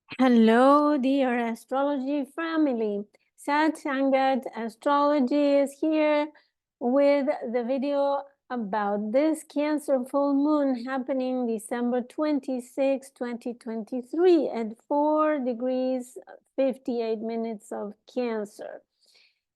Hello, dear astrology family. Sat Sangat Astrology is here with the video about this Cancer full moon happening December 26, 2023 at 4 degrees 58 minutes of Cancer.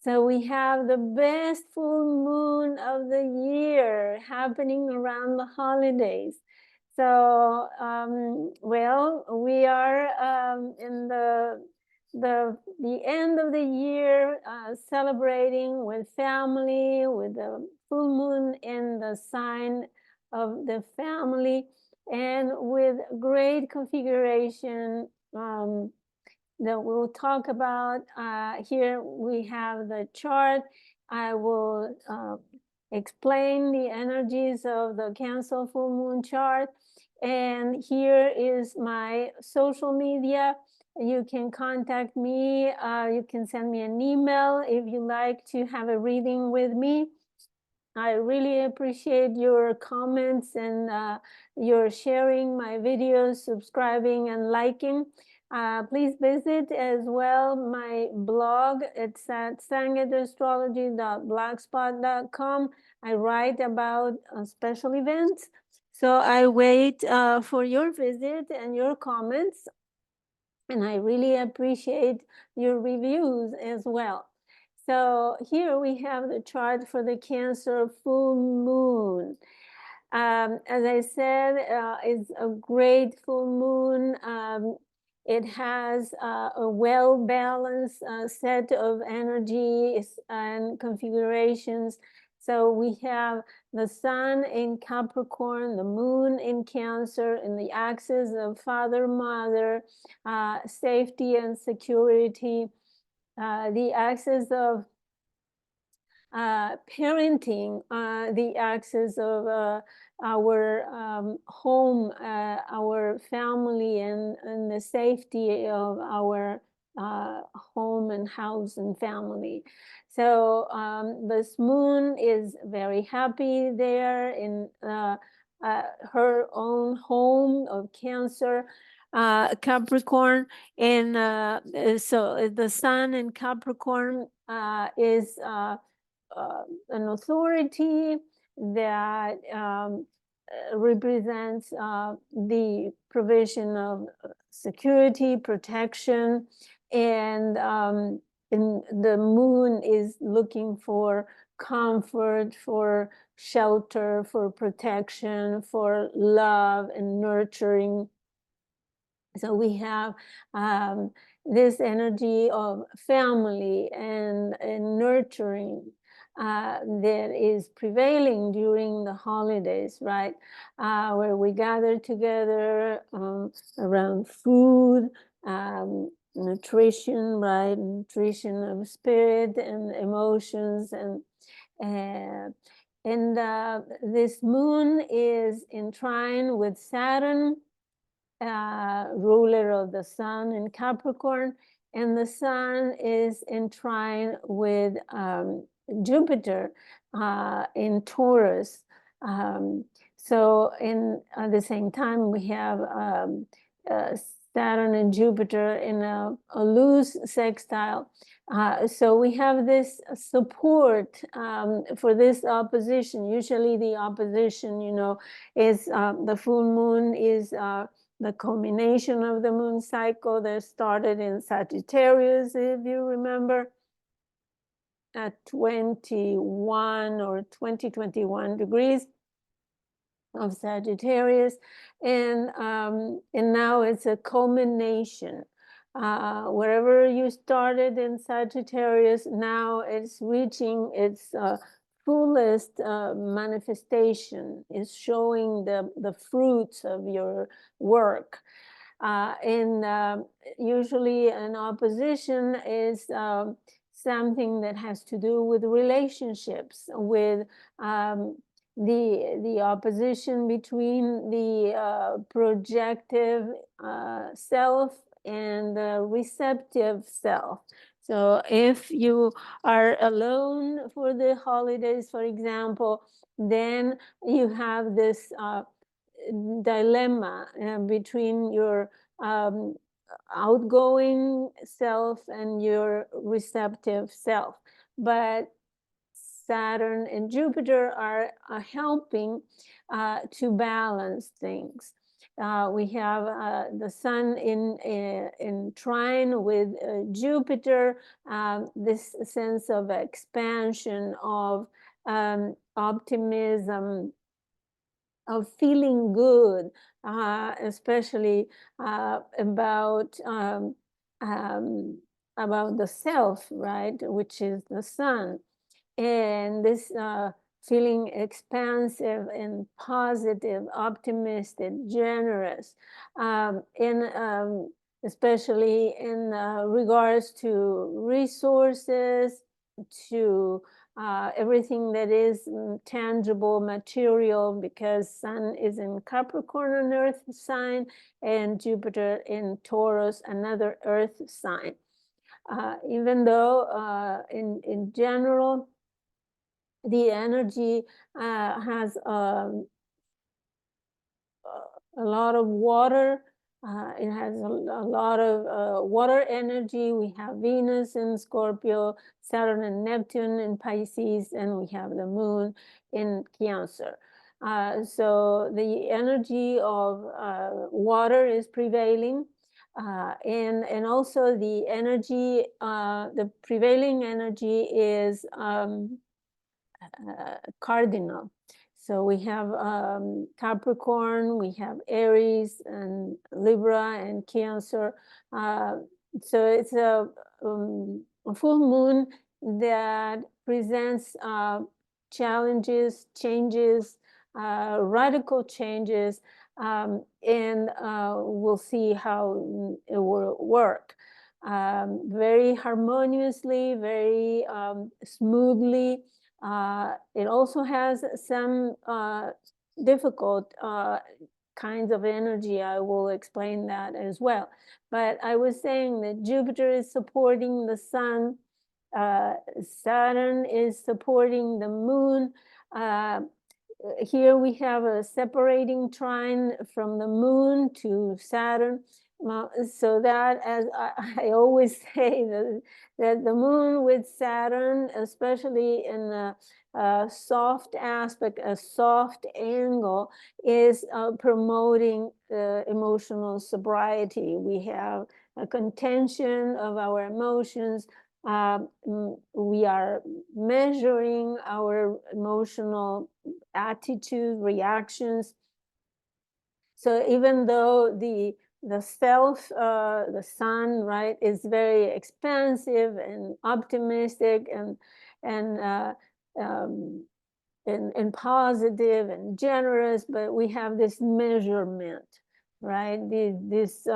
So we have the best full moon of the year happening around the holidays. So, well, we are in the end of the year, celebrating with family, with the full moon in the sign of the family, and with great configuration that we'll talk about. Here we have the chart. I will explain the energies of the Cancer full moon chart. And here is my social media. You can contact me. You can send me an email if you like to have a reading with me. I really appreciate your comments and your sharing my videos, subscribing and liking. Please visit as well my blog. It's at sangatastrology.blogspot.com. I write about special events. So I wait for your visit and your comments. And I really appreciate your reviews as well. So here we have the chart for the Cancer full moon. As I said, it's a great full moon. It has a well-balanced set of energies and configurations. So we have the sun in Capricorn, the moon in Cancer, in the axis of father, mother, safety and security, the axis of parenting, the axis of our home, our family, and the safety of our home and house and family. So this moon is very happy there in her own home of Cancer. Capricorn, and so the sun in Capricorn is an authority that represents the provision of security, protection, and the moon is looking for comfort, for shelter, for protection, for love and nurturing. So we have this energy of family and nurturing that is prevailing during the holidays, right? Where we gather together around food, nutrition, right? Nutrition of spirit and emotions, and this moon is in trine with Saturn, ruler of the sun in Capricorn, and the sun is in trine with Jupiter in Taurus. So at the same time, we have Saturn and Jupiter in a loose sextile. So we have this support for this opposition. Usually the opposition, is the full moon is the culmination of the moon cycle that started in Sagittarius, if you remember, at 21 or 2021 degrees of Sagittarius, and now it's a culmination. Wherever you started in Sagittarius, now it's reaching its fullest manifestation, is showing the fruits of your work. And usually an opposition is something that has to do with relationships, with the opposition between the projective self and the receptive self. So if you are alone for the holidays, for example, then you have this dilemma between your outgoing self and your receptive self. But Saturn and Jupiter are helping to balance things. We have the Sun in trine with Jupiter, this sense of expansion, of optimism, of feeling good, especially about the self, right, which is the Sun. And this feeling expansive and positive, optimistic, generous, especially in regards to resources, to everything that is tangible, material, because Sun is in Capricorn, an earth sign, and Jupiter in Taurus, another earth sign. Even though in general, the energy has a lot of water. It has a lot of water energy. We have Venus in Scorpio, Saturn and Neptune in Pisces, and we have the moon in Cancer. So the energy of water is prevailing. And also the energy, the prevailing energy is cardinal. So we have Capricorn, we have Aries and Libra and Cancer. So it's a full moon that presents challenges, changes, radical changes, and we'll see how it will work. Very harmoniously, very smoothly. It also has some difficult kinds of energy. I will explain that as well. But I was saying that Jupiter is supporting the Sun, Saturn is supporting the Moon. Here we have a separating trine from the Moon to Saturn. So that, as I always say, that the Moon with Saturn, especially in a soft aspect, a soft angle, is promoting emotional sobriety. We have a contention of our emotions. We are measuring our emotional attitude, reactions. So even though the self, the Sun, right, is very expansive and optimistic and positive and generous, but we have this measurement, right? This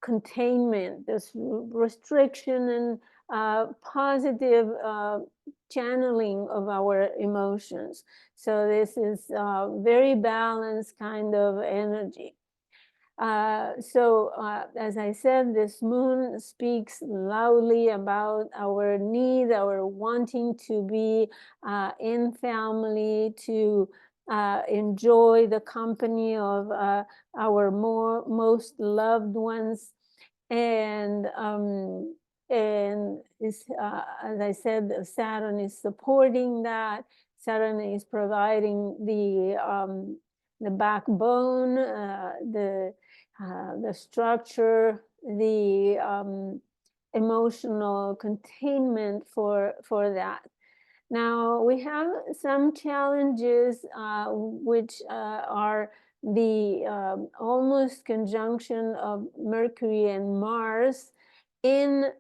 containment, this restriction and positive channeling of our emotions. So this is very balanced kind of energy. As I said, this moon speaks loudly about our need, our wanting to be in family, to enjoy the company of our most loved ones. And as I said, Saturn is supporting that. Saturn is providing the backbone, the structure, the emotional containment for that. Now we have some challenges, which are the almost conjunction of Mercury and Mars in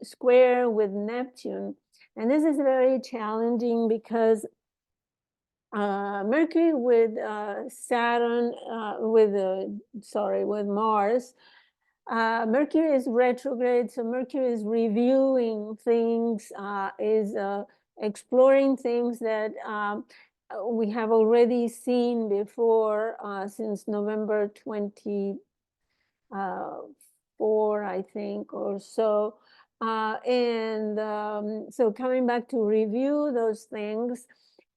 square with Neptune. And this is very challenging because Mercury with Saturn, with Mars. Mercury is retrograde, so Mercury is reviewing things, is exploring things that we have already seen before since November 24, I think, or so. So coming back to review those things.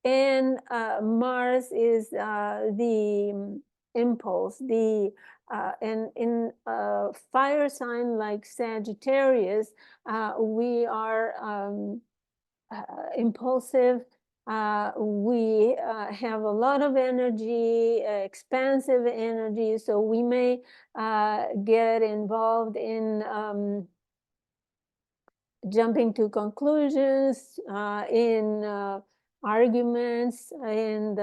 And Mars is the impulse. And in a fire sign like Sagittarius, we are impulsive. We have a lot of energy, expansive energy, so we may get involved in jumping to conclusions, in arguments, and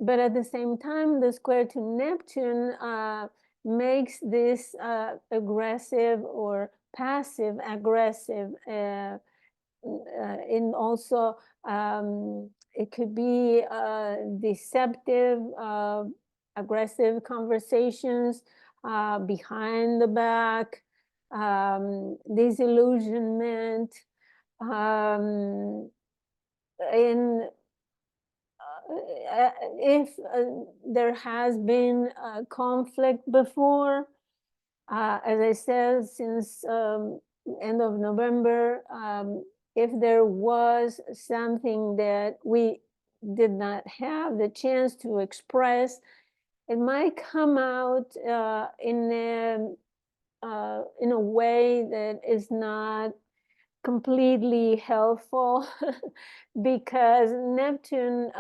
but at the same time, the square to Neptune makes this aggressive or passive aggressive. And also, it could be deceptive, aggressive conversations behind the back, disillusionment, and if there has been a conflict before, as I said, since end of November, if there was something that we did not have the chance to express, it might come out in a way that is not completely helpful because Neptune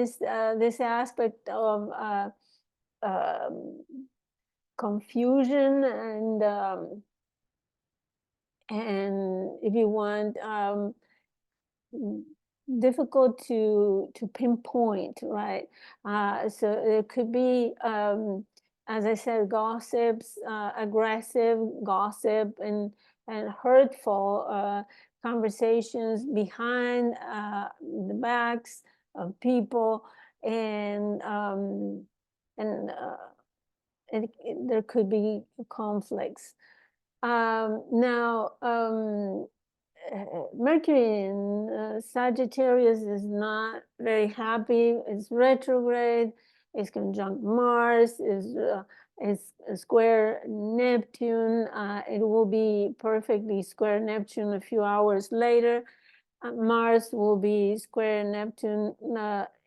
is this aspect of confusion and if you want, difficult to pinpoint, right? So it could be, as I said, gossips, aggressive gossip, and hurtful conversations behind the backs of people, and there could be conflicts. Now, Mercury in Sagittarius is not very happy. It's retrograde. It's conjunct Mars. It's square Neptune. It will be perfectly square Neptune a few hours later. Mars will be square Neptune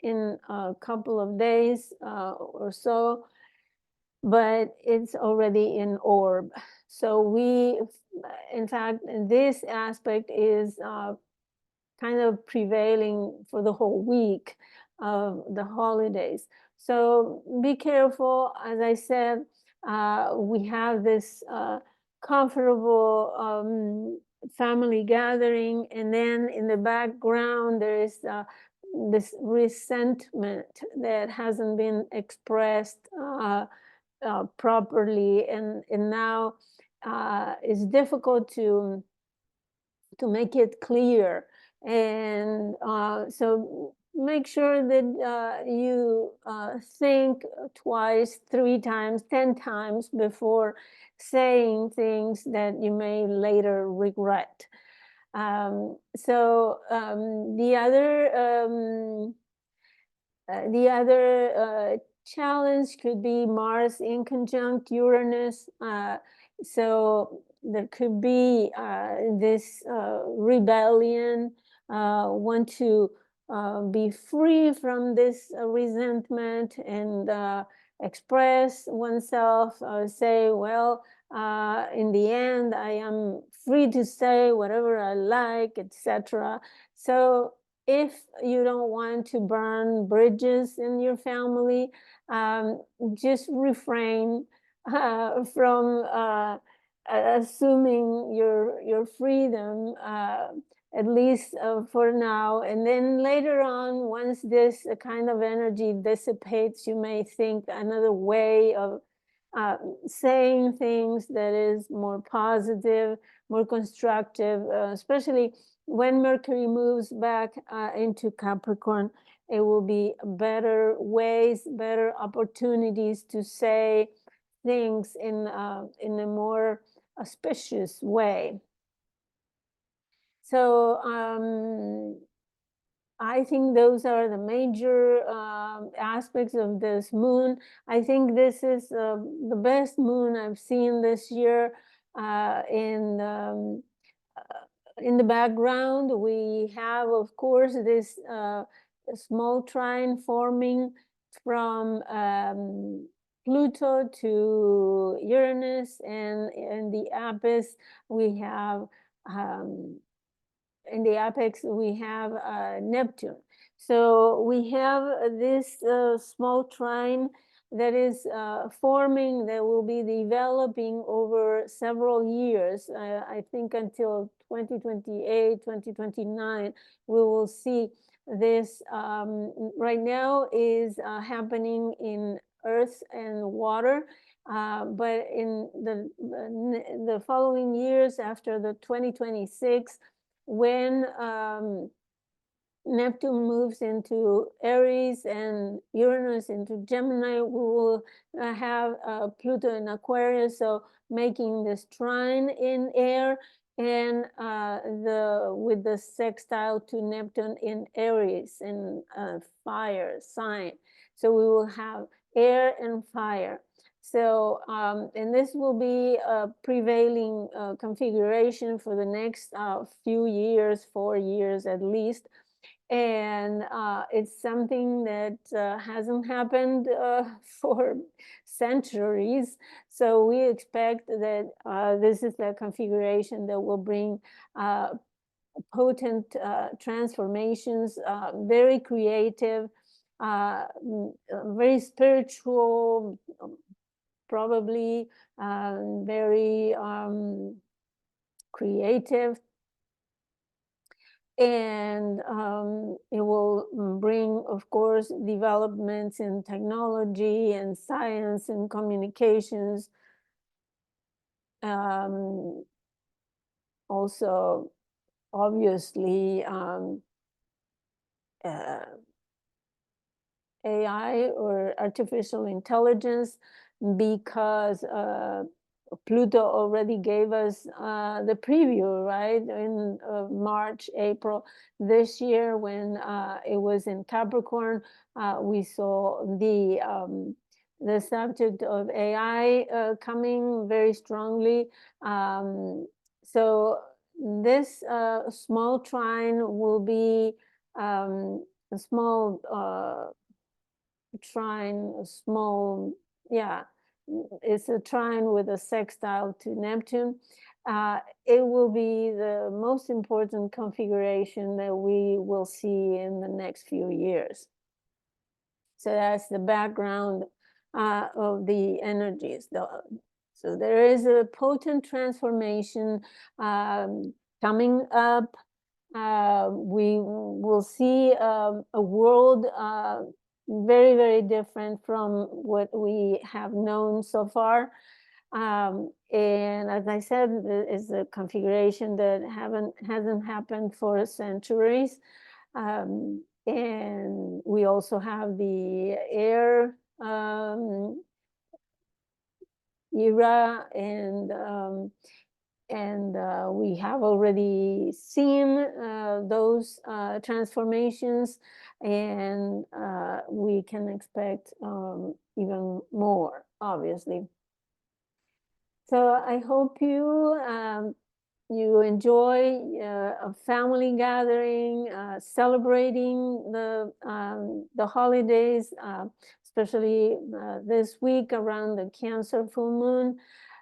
in a couple of days or so, but it's already in orb. So we, in fact, this aspect is kind of prevailing for the whole week of the holidays. So be careful. As I said, we have this comfortable family gathering, and then in the background there is this resentment that hasn't been expressed properly, and now it's difficult to make it clear. And so make sure that you think twice, 3 times, 10 times before saying things that you may later regret. So the other challenge could be Mars in conjunct Uranus. So there could be this rebellion, want to be free from this resentment and express oneself, say, well, in the end, I am free to say whatever I like, etc. So if you don't want to burn bridges in your family, just refrain from assuming your freedom, at least for now. And then later on, once this kind of energy dissipates, you may think another way of saying things that is more positive, more constructive, especially when Mercury moves back into Capricorn. It will be better ways, better opportunities to say things in a more auspicious way. So I think those are the major aspects of this moon. I think this is the best moon I've seen this year. In the background, we have, of course, this small trine forming from Pluto to Uranus, and in the apex we have Neptune. So we have this small trine that is forming, that will be developing over several years. I think until 2028, 2029, we will see this. Right now is happening in Earth and water, but in the following years, after the 2026, when Neptune moves into Aries and Uranus into Gemini, we will have Pluto in Aquarius, so making this trine in air, and with the sextile to Neptune in Aries, in fire sign. So we will have air and fire. So, and this will be a prevailing configuration for the next few years, 4 years at least. And it's something that hasn't happened for centuries. So we expect that this is the configuration that will bring potent transformations, very creative, very spiritual, probably very creative. And it will bring, of course, developments in technology and science and communications. Also, obviously, AI or artificial intelligence, because Pluto already gave us the preview, right? In March, April this year, when it was in Capricorn, we saw the subject of AI coming very strongly. So this small trine will be a small trine, a small, yeah, it's a trine with a sextile to Neptune. It will be the most important configuration that we will see in the next few years. So that's the background of the energies. So there is a potent transformation coming up. We will see a world very, very different from what we have known so far. And as I said, it's a configuration that hasn't happened for centuries. And we also have the air era, and we have already seen those transformations, and we can expect even more, obviously. So I hope you enjoy a family gathering, celebrating the holidays, especially this week around the Cancer full moon.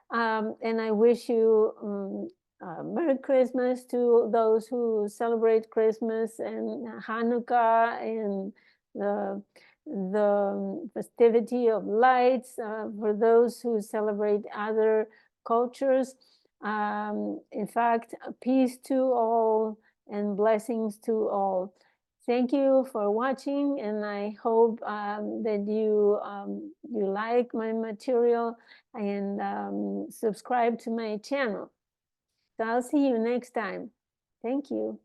And I wish you Merry Christmas to those who celebrate Christmas and Hanukkah and the festivity of lights, for those who celebrate other cultures. In fact, peace to all and blessings to all. Thank you for watching, and I hope that you like my material and subscribe to my channel. So I'll see you next time. Thank you.